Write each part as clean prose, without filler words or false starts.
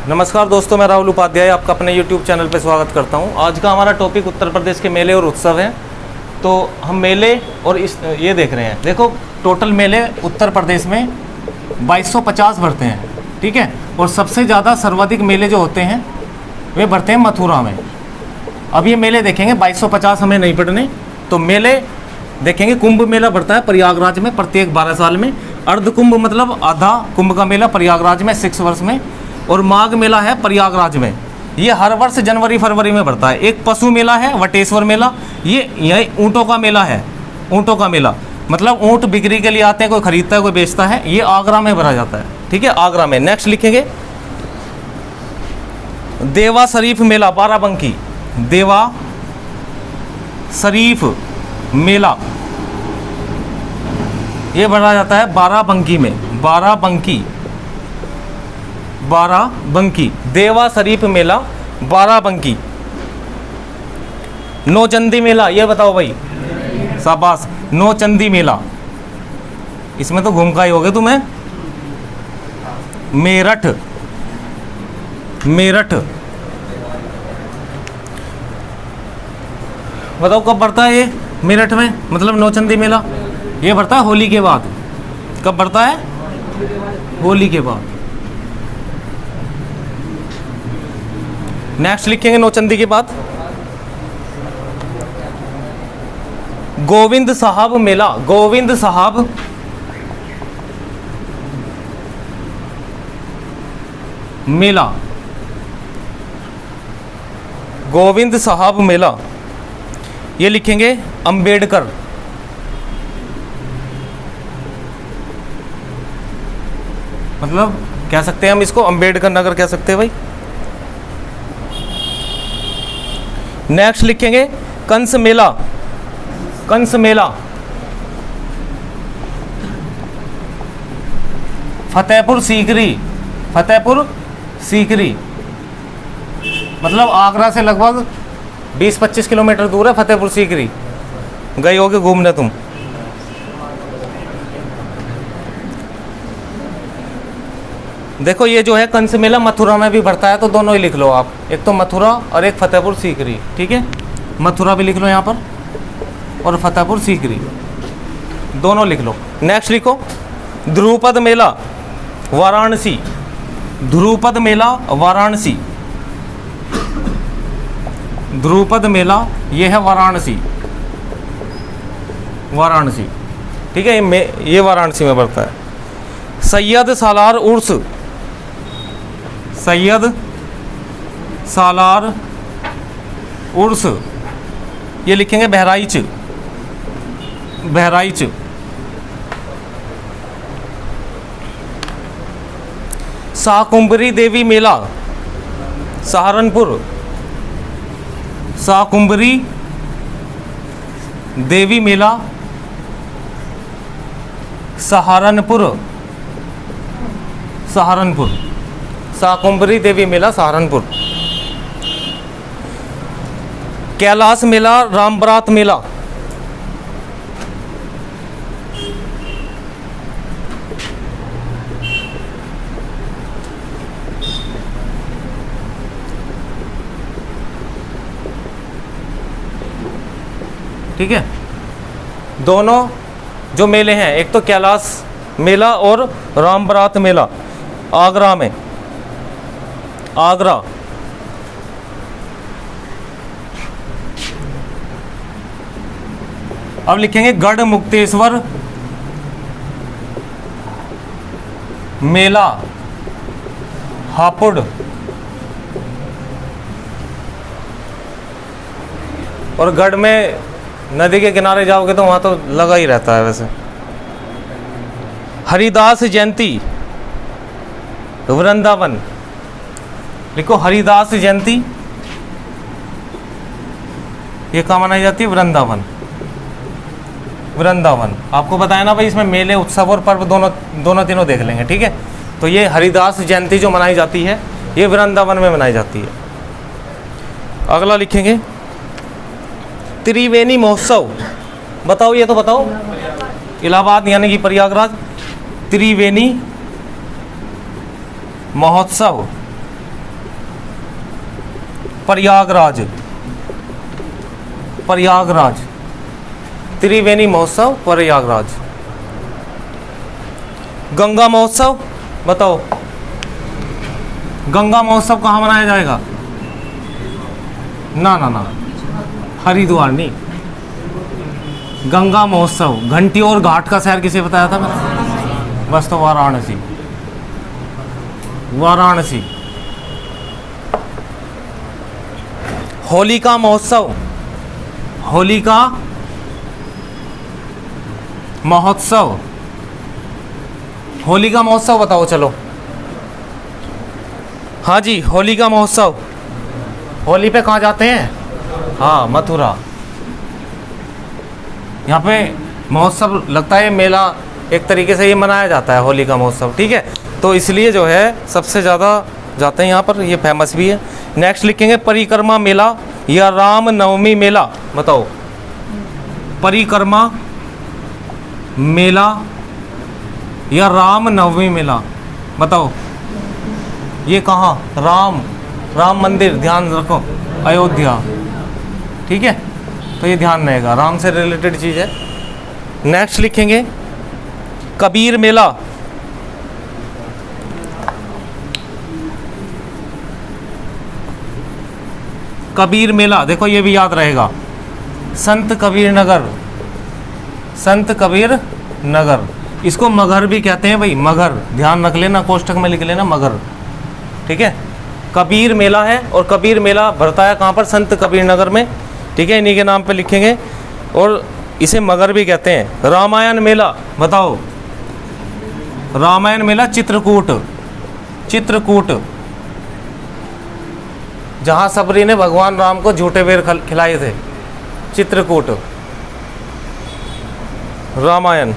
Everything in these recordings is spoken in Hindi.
नमस्कार दोस्तों, मैं राहुल उपाध्याय आपका अपने YouTube चैनल पर स्वागत करता हूं। आज का हमारा टॉपिक उत्तर प्रदेश के मेले और उत्सव है। तो हम मेले और ये देख रहे हैं। देखो, टोटल मेले उत्तर प्रदेश में 2250 भरते हैं, ठीक है। और सबसे ज़्यादा सर्वाधिक मेले जो होते हैं वे भरते हैं मथुरा में। अब ये मेले देखेंगे, 2250 हमें नहीं पढ़ने, तो मेले देखेंगे। कुंभ मेला भरता है प्रयागराज में प्रत्येक 12 साल में। अर्ध कुंभ मतलब आधा कुंभ का मेला प्रयागराज में 6 वर्ष में। और माघ मेला है प्रयागराज में, ये हर वर्ष जनवरी फरवरी में भरता है। एक पशु मेला है वटेश्वर मेला, ये ऊँटों का मेला है। ऊँटों का मेला मतलब ऊँट बिक्री के लिए आते हैं, कोई खरीदता है कोई बेचता है। ये आगरा में भरा जाता है, ठीक है, आगरा में। नेक्स्ट लिखेंगे देवा शरीफ मेला बाराबंकी। देवा शरीफ मेला ये भरा जाता है बाराबंकी में। बाराबंकी देवा शरीफ मेला बाराबंकी। नौचंदी मेला ये बताओ भाई, शाबाश। नौचंदी मेला, इसमें तो घूम का ही होगे तुम्हें। मेरठ बताओ कब बढ़ता है ये मेरठ में, मतलब नौचंदी मेला। ये बढ़ता है होली के बाद। कब बढ़ता है? होली के बाद। नेक्स्ट लिखेंगे नौचंदी के बाद गोविंद साहब मेला। गोविंद साहब मेला, गोविंद साहब मेला ये लिखेंगे अंबेडकर। मतलब कह सकते हैं हम इसको अंबेडकर नगर कह सकते हैं भाई। नेक्स्ट लिखेंगे कंस मेला। कंस मेला फतेहपुर सीकरी। फतेहपुर सीकरी मतलब आगरा से लगभग 20-25 किलोमीटर दूर है फतेहपुर सीकरी। गए होगे घूमने तुम। देखो ये जो है कंस मेला मथुरा में भी भरता है, तो दोनों ही लिख लो आप। एक तो मथुरा और एक फतेहपुर सीकरी, ठीक है। मथुरा भी लिख लो यहाँ पर और फतेहपुर सीकरी दोनों लिख लो। नेक्स्ट लिखो ध्रुपद मेला वाराणसी। ध्रुपद मेला वाराणसी। ध्रुपद मेला ये है वाराणसी। वाराणसी, ठीक है, ये वाराणसी में पड़ता है। सैयद सालार उर्स। सैयद सालार उर्स ये लिखेंगे बहराइच। बहराइच। शाकुंभरी देवी मेला सहारनपुर। शाकुंभरी देवी मेला सहारनपुर। सहारनपुर। शाकुंभरी देवी मेला सहारनपुर। कैलाश मेला रामबरात मेला। ठीक है, दोनों जो मेले हैं, एक तो कैलाश मेला और रामबरात मेला आगरा में। आगरा। अब लिखेंगे गढ़ मुक्तेश्वर मेला हापुड़। और गढ़ में नदी के किनारे जाओगे तो वहाँ तो लगा ही रहता है वैसे। हरिदास जयंती वृंदावन। लिखो हरिदास जयंती ये कहाँ मनाई जाती है? वृंदावन। वृंदावन आपको बताया ना भाई, इसमें मेले उत्सव और पर्व दोनों तीनों देख लेंगे, ठीक है। तो ये हरिदास जयंती जो मनाई जाती है ये वृंदावन में मनाई जाती है। अगला लिखेंगे त्रिवेणी महोत्सव। बताओ, ये तो बताओ। इलाहाबाद यानी कि प्रयागराज। त्रिवेणी महोत्सव प्रयागराज, प्रयागराज, त्रिवेणी महोत्सव प्रयागराज। गंगा महोत्सव बताओ, गंगा महोत्सव कहाँ मनाया जाएगा? ना ना ना, हरिद्वार नहीं। गंगा महोत्सव घंटी और घाट का शहर किसे बताया था मैंने? बस तो वाराणसी, वाराणसी। होलिका महोत्सव, होलिका महोत्सव, होलिका महोत्सव बताओ चलो। हाँ जी, होलिका महोत्सव। होली पे कहाँ जाते हैं? हाँ, मथुरा। यहाँ पे महोत्सव लगता है, मेला एक तरीके से ये मनाया जाता है, होली का महोत्सव। ठीक है, तो इसलिए जो है सबसे ज़्यादा जाते हैं यहाँ पर, ये फेमस भी है। नेक्स्ट लिखेंगे परिक्रमा मेला या राम नवमी मेला। बताओ, परिक्रमा मेला या राम नवमी मेला, बताओ ये कहाँ? राम मंदिर, ध्यान रखो, अयोध्या। ठीक है, तो ये ध्यान रहेगा, राम से रिलेटेड चीज़ है। नेक्स्ट लिखेंगे कबीर मेला। कबीर मेला देखो, ये भी याद रहेगा, संत कबीर नगर, संत कबीर नगर। इसको मगर भी कहते हैं भाई, मगर, ध्यान रख लेना, कोष्ठक में लिख लेना मगर। ठीक है, कबीर मेला है, और कबीर मेला भरता है कहाँ पर? संत कबीर नगर में। ठीक है, इन्हीं के नाम पे लिखेंगे, और इसे मगर भी कहते हैं। रामायण मेला बताओ, रामायण मेला चित्रकूट, चित्रकूट, जहाँ सबरी ने भगवान राम को झूठे बेर खिलाए थे, चित्रकूट। रामायण,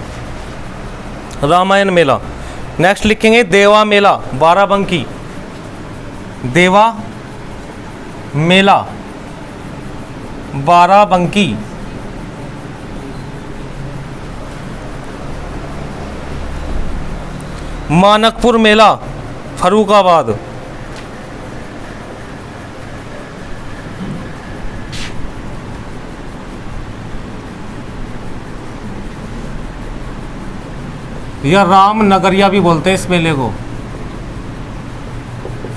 रामायण मेला। नेक्स्ट लिखेंगे देवा मेला, बाराबंकी, देवा मेला, बाराबंकी। मानकपुर मेला, फर्रुखाबाद, या राम नगरिया भी बोलते हैं इस मेले को,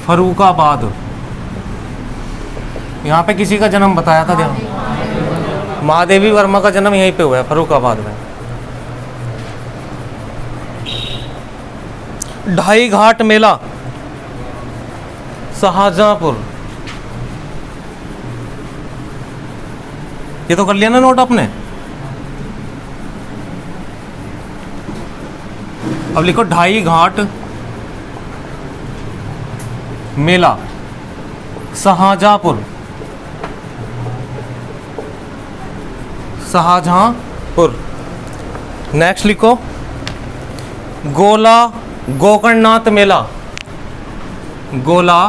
फर्रुखाबाद। यहाँ पे किसी का जन्म बताया था, ध्यान, महादेवी वर्मा का जन्म यहीं पे हुआ है, फर्रुखाबाद में। ढाई घाट मेला, शाहजहांपुर। ये तो कर लिया ना नोट आपने? अब लिखो ढाई घाट मेला, शाहजहांपुर, शाहजहांपुर। नेक्स्ट लिखो गोला गोकर्णनाथ मेला, गोला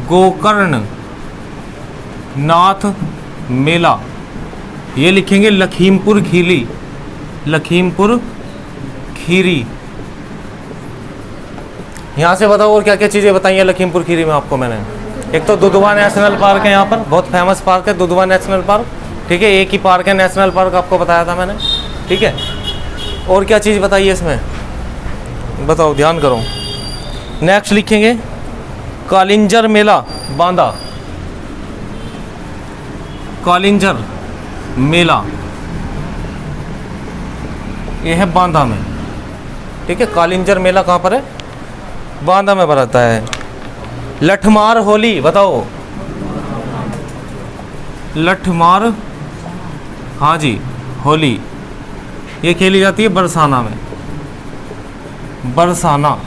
गोकर्ण नाथ मेला। ये लिखेंगे लखीमपुर खीरी, लखीमपुर खीरी। यहाँ से बताओ और क्या क्या चीज़ें बताई हैं लखीमपुर खीरी में आपको मैंने। एक तो दुधवा नेशनल पार्क है, यहाँ पर बहुत फेमस पार्क है दुधवा नेशनल पार्क। ठीक है, एक ही पार्क है नेशनल पार्क, आपको बताया था मैंने। ठीक है, और क्या चीज़ बताइए इसमें, बताओ, ध्यान करो। नेक्स्ट लिखेंगे कालिंजर मेला, बांदा, कालिंजर मेला, ये है बांदा में। ठीक है, कालिंजर मेला कहाँ पर है? बांदा में भरता है। लठमार होली बताओ, लठमार, हाँ जी, होली ये खेली जाती है बरसाना में, बरसाना।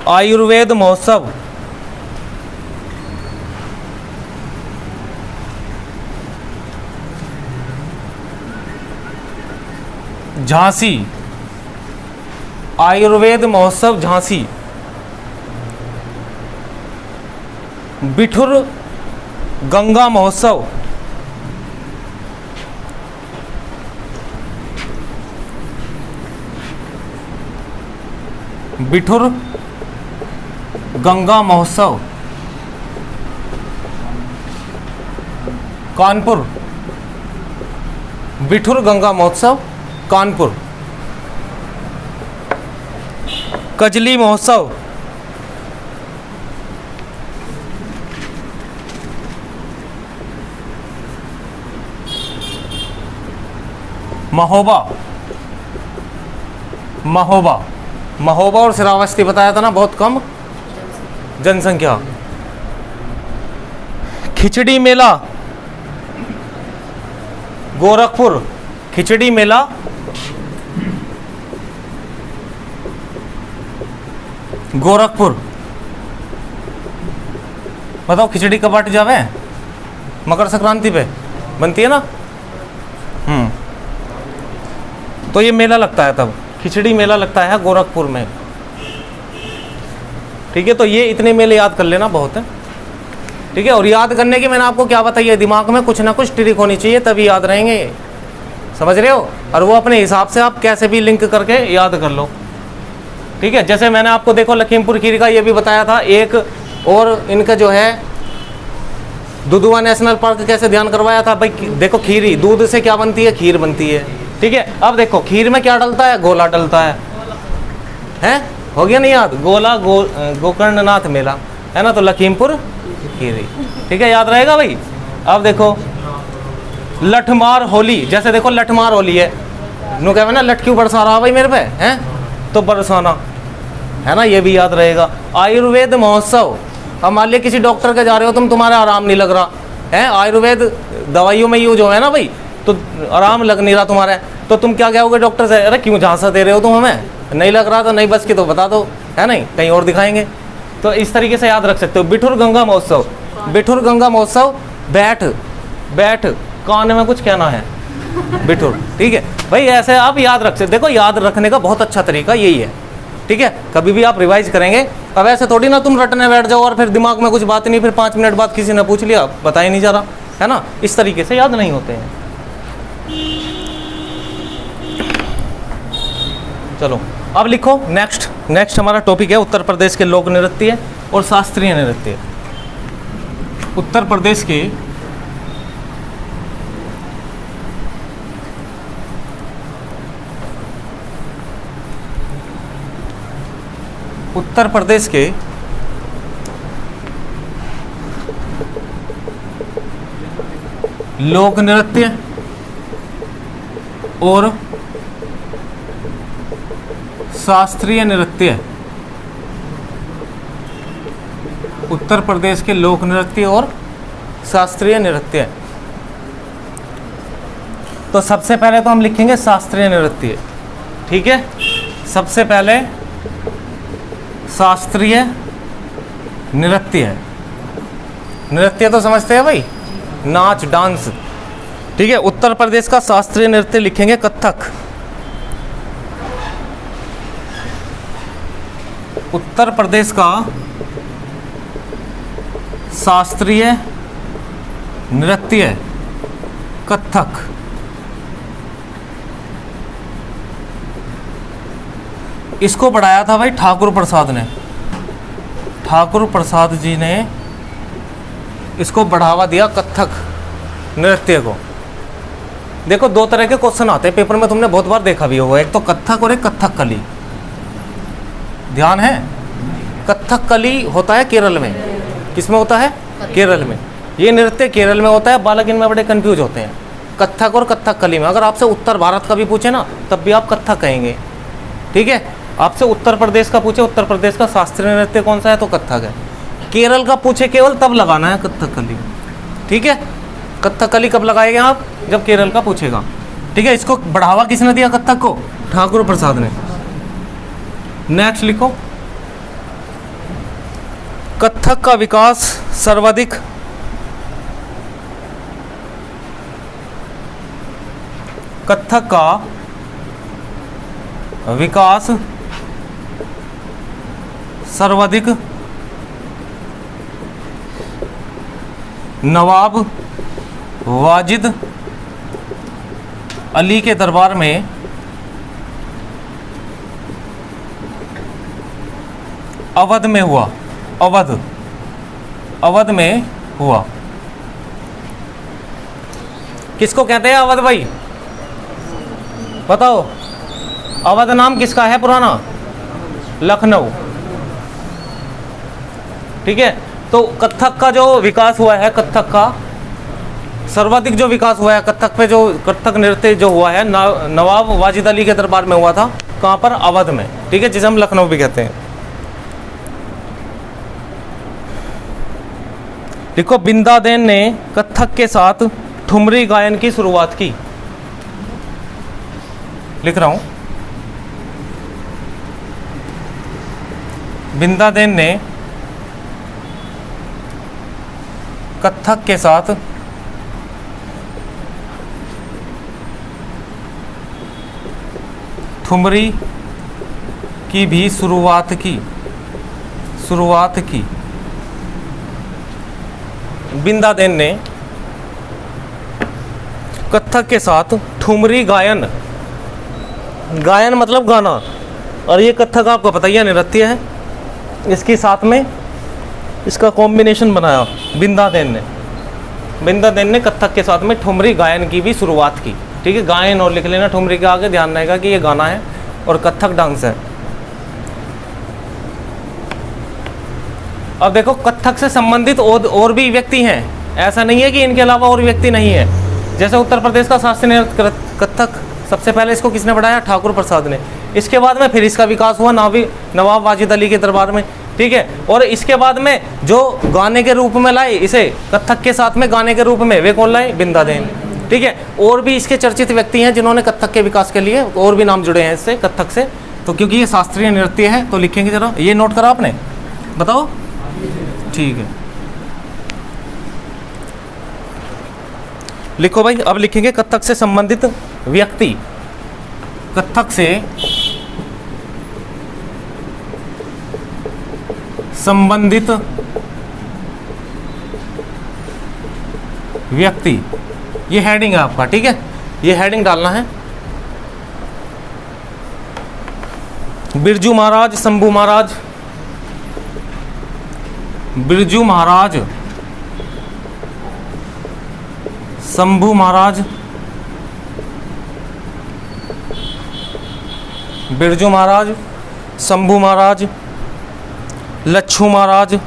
आयुर्वेद महोत्सव, झांसी, आयुर्वेद महोत्सव झांसी। बिठुर गंगा महोत्सव, बिठुर गंगा महोत्सव कानपुर। बिठुर गंगा महोत्सव कानपुर। कजली महोत्सव महोबा। महोबा, महोबा और श्रावस्ती बताया था ना, बहुत कम जनसंख्या। खिचड़ी मेला गोरखपुर। खिचड़ी मेला गोरखपुर। बताओ खिचड़ी कब बांटी जावे? मकर संक्रांति पे बनती है ना। तो ये मेला लगता है, तब खिचड़ी मेला लगता है गोरखपुर में। ठीक है, तो ये इतने मेले याद कर लेना, बहुत है। ठीक है, और याद करने की मैंने आपको क्या बताइए, दिमाग में कुछ ना कुछ ट्रिक होनी चाहिए, तभी याद रहेंगे, समझ रहे हो। और वो अपने हिसाब से आप कैसे भी लिंक करके याद कर लो। ठीक है, जैसे मैंने आपको देखो लखीमपुर खीरी का ये भी बताया था एक, और इनका जो है दुधुआ नेशनल पार्क कैसे ध्यान करवाया था भाई। देखो खीरी, दूध से क्या बनती है? खीर बनती है। ठीक है, अब देखो खीर में क्या डलता है? गोला डलता है? हो गया नहीं याद? गोला गोकर्णनाथ मेला है ना, तो लखीमपुर खीरी। ठीक है, याद रहेगा भाई। अब देखो लठमार होली, जैसे देखो लठमार होली है, नो कहे ना लठ क्यों बरसा रहा भाई मेरे पे, हैं तो बरसाना है ना, ये भी याद रहेगा। आयुर्वेद महोत्सव, अब मान लिया किसी डॉक्टर के जा रहे हो तुम, तुम्हारा आराम नहीं लग रहा है, आयुर्वेद दवाइयों में यूज हो है ना भाई, तो आराम लग नहीं रहा तुम्हारे, तो तुम क्या कहोगे डॉक्टर से? अरे क्यों झांसा दे रहे हो तुम हमें, नहीं लग रहा तो नहीं बस की तो बता दो, है नहीं, कहीं और दिखाएंगे। तो इस तरीके से याद रख सकते हो। बिठुर गंगा महोत्सव, बिठुर गंगा महोत्सव, बैठ बैठ कान में कुछ कहना है, बिठुर। ठीक है भाई, ऐसे आप याद रख सकते। देखो याद रखने का बहुत अच्छा तरीका यही है। ठीक है, कभी भी आप रिवाइज करेंगे, अब ऐसे थोड़ी ना तुम रटने बैठ जाओ और फिर दिमाग में कुछ बात नहीं, फिर 5 मिनट बाद किसी ने पूछ लिया पता ही नहीं जा रहा, है ना। इस तरीके से याद नहीं होते हैं। चलो अब लिखो नेक्स्ट हमारा टॉपिक है उत्तर प्रदेश के लोक नृत्य और शास्त्रीय नृत्य। उत्तर प्रदेश के लोक नृत्य और शास्त्रीय नृत्य। उत्तर प्रदेश के लोक नृत्य और शास्त्रीय नृत्य। तो सबसे पहले तो हम लिखेंगे शास्त्रीय नृत्य। ठीक है, सबसे पहले शास्त्रीय नृत्य। नृत्य तो समझते हैं भाई, नाच डांस। ठीक है, उत्तर प्रदेश का शास्त्रीय नृत्य लिखेंगे कथक। उत्तर प्रदेश का शास्त्रीय नृत्य कथक। इसको बढ़ाया था भाई ठाकुर प्रसाद ने, ठाकुर प्रसाद जी ने इसको बढ़ावा दिया कथक नृत्य को। देखो दो तरह के क्वेश्चन आते हैं पेपर में, तुमने बहुत बार देखा भी होगा, एक तो कथक और एक कथकली। ध्यान है, कथकली होता है केरल में। किसमें होता है? केरल में। ये नृत्य केरल में होता है, बालक इनमें बड़े कंफ्यूज होते हैं कथक और कथकली में। अगर आपसे उत्तर भारत का भी पूछे ना तब भी आप कथक कहेंगे। ठीक है, आपसे उत्तर प्रदेश का पूछे, उत्तर प्रदेश का शास्त्रीय नृत्य कौन सा है, तो कथक है। केरल का पूछे केवल तब लगाना है कथकली। ठीक है, कथकली कब लगाएंगे आप? जब केरल का पूछेगा। ठीक है, इसको बढ़ावा किसने दिया कथक को? ठाकुर प्रसाद ने। नेक्स्ट लिखो, कथक का विकास सर्वाधिक कथक का विकास सर्वाधिक नवाब वाजिद अली के दरबार में अवध में हुआ, अवध, अवध में हुआ। किसको कहते हैं अवध भाई, बताओ। अवध नाम किसका है पुराना? लखनऊ। ठीक है, तो कथक का जो विकास हुआ है, कथक का सर्वाधिक जो विकास हुआ है, कथक पे जो कथक नृत्य जो हुआ है नवाब वाजिद अली के दरबार में हुआ था। कहाँ पर? अवध में। ठीक है, जिसे हम लखनऊ भी कहते हैं। देखो, बिंदादेन ने कथक के साथ ठुमरी गायन की शुरुआत की। लिख रहा हूं, बिंदादेन ने कथक के साथ ठुमरी की भी शुरुआत की। बिंदादेन ने कथक के साथ ठुमरी गायन, गायन मतलब गाना, और ये कथक आपको पता ही है नृत्य है, इसके साथ में इसका कॉम्बिनेशन बनाया बिंदादेन ने कथक के साथ में ठुमरी गायन की भी शुरुआत की। ठीक है, गायन और लिख लेना, ठुमरी के आगे ध्यान रहेगा कि ये गाना है और कथक डांस है। अब देखो, कथक से संबंधित और भी व्यक्ति हैं, ऐसा नहीं है कि इनके अलावा और व्यक्ति नहीं है। जैसे उत्तर प्रदेश का शास्त्रीय नृत्य कथक, सबसे पहले इसको किसने बढ़ाया? ठाकुर प्रसाद ने। इसके बाद में फिर इसका विकास हुआ नवाब वाजिद अली के दरबार में। ठीक है, और इसके बाद में जो गाने के रूप में लाए इसे, कथक के साथ में गाने के रूप में, वे कौन लाए? बिंदादेन। ठीक है, और भी इसके चर्चित व्यक्ति हैं जिन्होंने कथक के विकास के लिए और भी नाम जुड़े हैं इससे, कथक से। तो क्योंकि ये शास्त्रीय नृत्य है तो लिखेंगे जरा, ये नोट करा आपने, बताओ। ठीक है, लिखो भाई। अब लिखेंगे कथक से संबंधित व्यक्ति, कथक से संबंधित व्यक्ति, ये हेडिंग है आपका। ठीक है, ये हेडिंग डालना है। बिरजू महाराज, शंभू महाराज, बिरजू महाराज, शंभू महाराज, बिरजू महाराज, शंभू महाराज, लच्छू महाराज,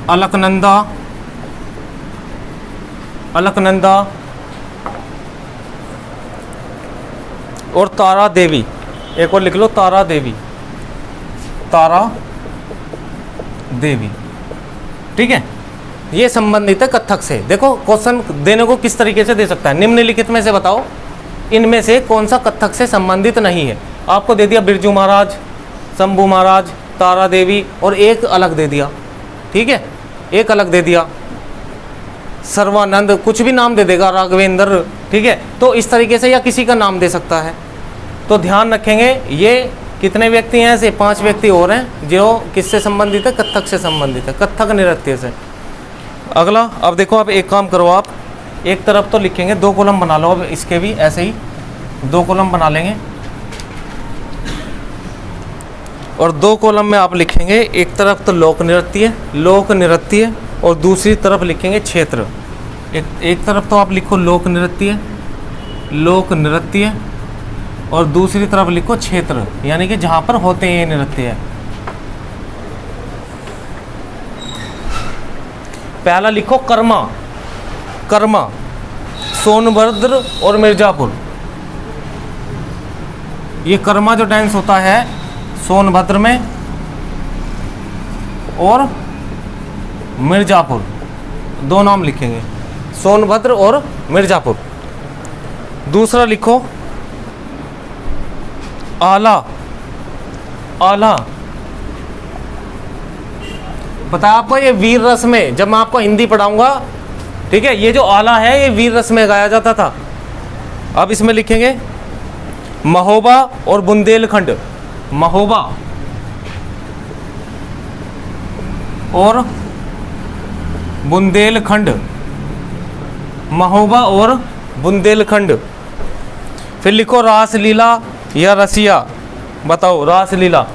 अलकनंदा, अलकनंदा और तारा देवी। एक और लिख लो, तारा देवी, तारा देवी। ठीक है, ये संबंधित है कथक से। देखो, क्वेश्चन देने को किस तरीके से दे सकता है, निम्नलिखित में से बताओ इनमें से कौन सा कथक से संबंधित नहीं है। आपको दे दिया बिरजू महाराज, शंभू महाराज, तारा देवी, और एक अलग दे दिया। ठीक है, एक अलग दे दिया, सर्वानंद, कुछ भी नाम दे देगा, राघवेंद्र। ठीक है, तो इस तरीके से या किसी का नाम दे सकता है। तो ध्यान रखेंगे, ये कितने व्यक्ति हैं? ऐसे 5 व्यक्ति और हैं जो किससे संबंधित है? कथक से संबंधित है, कथक नृत्य से। अगला, अब देखो, अब एक काम करो, आप एक तरफ तो लिखेंगे, 2 कॉलम बना लो। अब इसके भी ऐसे ही 2 कॉलम बना लेंगे, और 2 कॉलम में आप लिखेंगे, एक तरफ तो लोक नृत्य, और दूसरी तरफ लिखेंगे क्षेत्र। एक तरफ तो आप लिखो लोक नृत्य, और दूसरी तरफ लिखो क्षेत्र, यानी कि जहाँ पर होते हैं नृत्य। पहला लिखो कर्मा, सोनभद्र और मिर्ज़ापुर। ये कर्मा जो डांस होता है सोनभद्र में और मिर्ज़ापुर, 2 नाम लिखेंगे, सोनभद्र और मिर्ज़ापुर। दूसरा लिखो आला, पता है आपको, ये वीर रस में, जब मैं आपको हिंदी पढ़ाऊंगा, ठीक है, ये जो आला है ये वीर रस में गाया जाता था। अब इसमें लिखेंगे महोबा और बुंदेलखंड, महोबा और बुंदेलखंड। महोबा और बुंदेलखंड। फिर लिखो रासलीला या रसिया, बताओ रासलीला।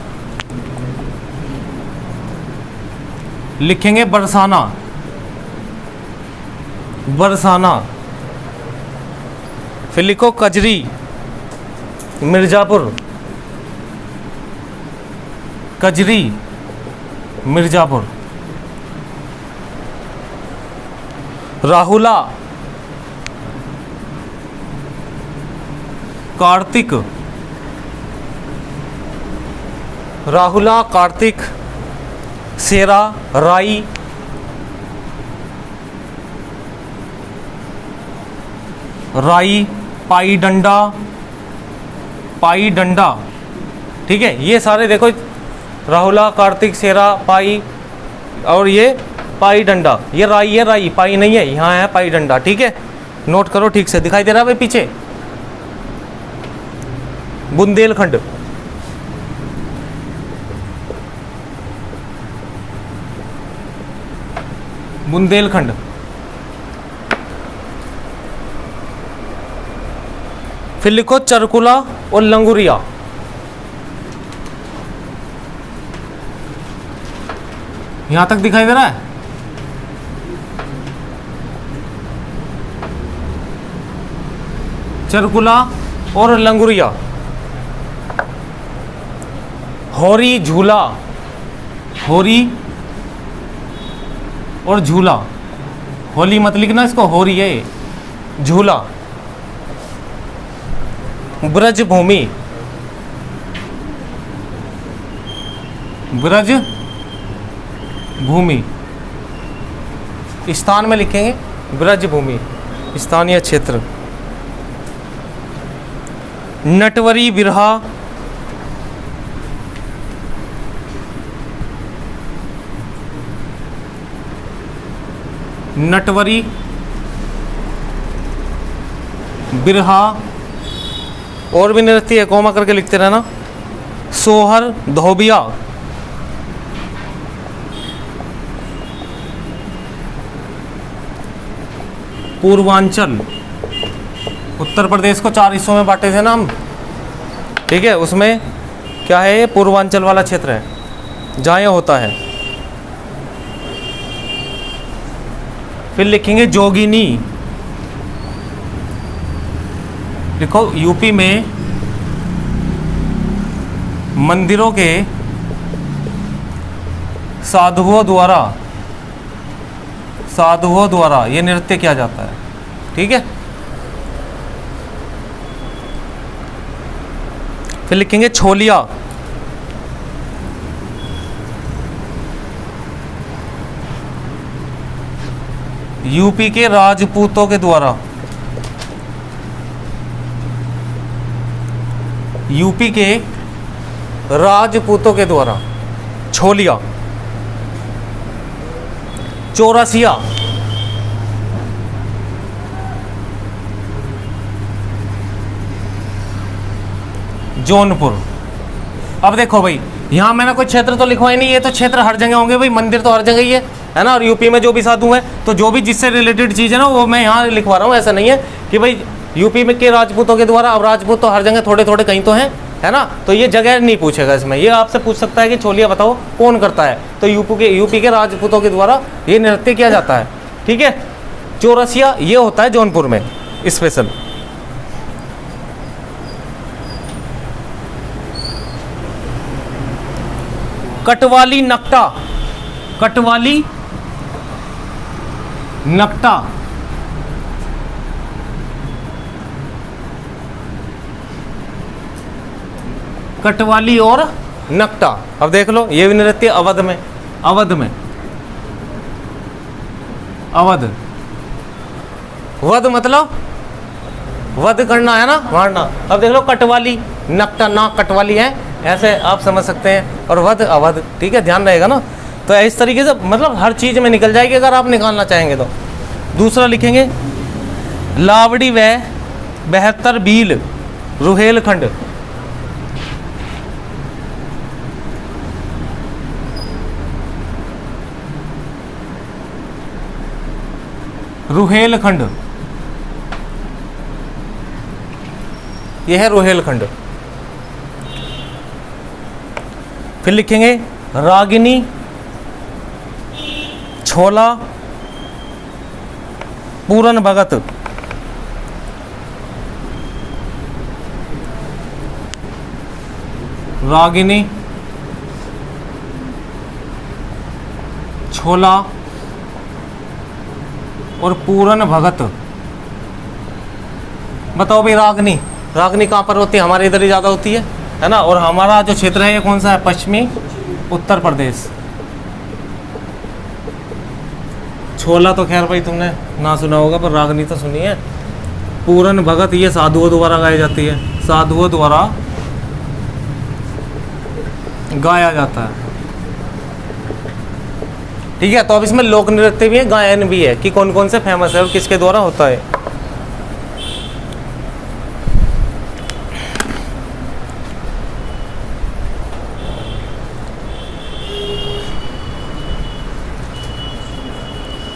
लिखेंगे बरसाना, बरसाना। फिर लिखो कजरी, मिर्ज़ापुर, कजरी, मिर्ज़ापुर। राहुला, कार्तिक, राहुला, कार्तिक, सेरा, राई, राई, पाई डंडा, पाई डंडा। ठीक है, ये सारे देखो, राहुला, कार्तिक, सेरा, पाई और ये पाई डंडा। ये राई है, राई पाई नहीं है, यहाँ है पाई डंडा। ठीक है, नोट करो ठीक से। दिखाई दे रहा है भाई पीछे? बुंदेलखंड, बुंदेलखंड। फिर लिखो चरकुला और लंगुरिया। यहां तक दिखाई दे रहा है? चरकुला और लंगुरिया। होरी, झूला, होरी और झूला। होली मत लिखना इसको, होरी है ये, झूला। ब्रज भूमि, ब्रज भूमि। स्थान में लिखेंगे ब्रज भूमि, स्थानीय क्षेत्र। नटवरी, बिरहा, नटवरी, बिरहा। और भी नृत्य है, कोमा करके लिखते रहना। सोहर, धोबिया। पूर्वांचल, उत्तर प्रदेश को 4 हिस्सों में बांटे थे ना हम। ठीक है, उसमें क्या है, ये पूर्वांचल वाला क्षेत्र है जहाँ ये होता है। फिर लिखेंगे जोगिनी। देखो यूपी में मंदिरों के साधुओं द्वारा ये नृत्य किया जाता है। ठीक है, फिर लिखेंगे छोलिया। यूपी के राजपूतों के द्वारा, यूपी के राजपूतों के द्वारा छोलिया। चौरसिया, जौनपुर। अब देखो भाई, यहाँ मैंने कोई क्षेत्र तो लिखवाई नहीं, ये तो क्षेत्र हर जगह होंगे भाई, मंदिर तो हर जगह ही है ना। और यूपी में जो भी साधु हैं, तो जो भी जिससे रिलेटेड चीज़ है ना, वो मैं यहाँ लिखवा रहा हूँ। ऐसा नहीं है कि भाई यूपी में के राजपूतों के द्वारा। अब राजपूत तो हर जगह थोड़े थोड़े कहीं तो हैं, है ना। तो ये जगह नहीं पूछेगा इसमें, ये आपसे पूछ सकता है कि छोलिया बताओ कौन करता है, तो यूपी के राजपूतों के द्वारा ये नृत्य किया जाता है। ठीक है, चौरसिया ये होता है जौनपुर में स्पेशल। कटवाली नकटा, कटवाली नकटा। कटवाली और नकटा। अब देख लो, ये भी नृत्य अवध में, अवध में, अवध। वध मतलब वध करना है ना, मारना। अब देख लो कटवाली नकटा, ना कटवाली है, ऐसे आप समझ सकते हैं। और वध अवध, ठीक है, ध्यान रहेगा ना। तो इस तरीके से मतलब हर चीज़ में निकल जाएगी अगर आप निकालना चाहेंगे तो। दूसरा लिखेंगे लावड़ी व 72 बील, रुहेलखंड। रुहेलखंड ये है रोहेलखंड। फिर लिखेंगे रागिनी, छोला, पूरन भगत। रागिनी, छोला और पूरन भगत। बताओ भाई, रागनी, रागनी कहाँ पर होती है? हमारे इधर ही ज़्यादा होती है ना। और हमारा जो क्षेत्र है ये कौन सा है? पश्चिमी उत्तर प्रदेश। छोला तो खैर भाई तुमने ना सुना होगा, पर रागनी तो सुनी है। पूरन भगत ये साधुओं द्वारा गाई जाती है, साधुओं द्वारा गाया जाता है। ठीक है, तो अब इसमें लोक नृत्य भी है, गायन भी है कि कौन कौन से फेमस है और किसके द्वारा होता है।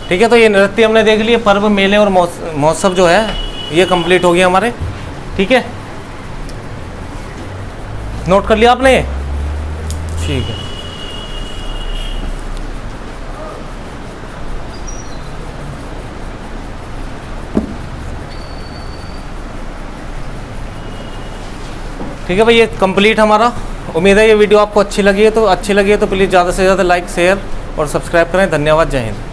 ठीक है, तो ये नृत्य हमने देख लिए। पर्व, मेले और महोत्सव जो है ये कंप्लीट हो गया हमारे। ठीक है, नोट कर लिया आपने ये? ठीक है। ठीक है भाई, ये कंप्लीट हमारा। उम्मीद है ये वीडियो आपको अच्छी लगी है तो प्लीज़ ज़्यादा से ज़्यादा लाइक, शेयर और सब्सक्राइब करें। धन्यवाद, जय हिंद।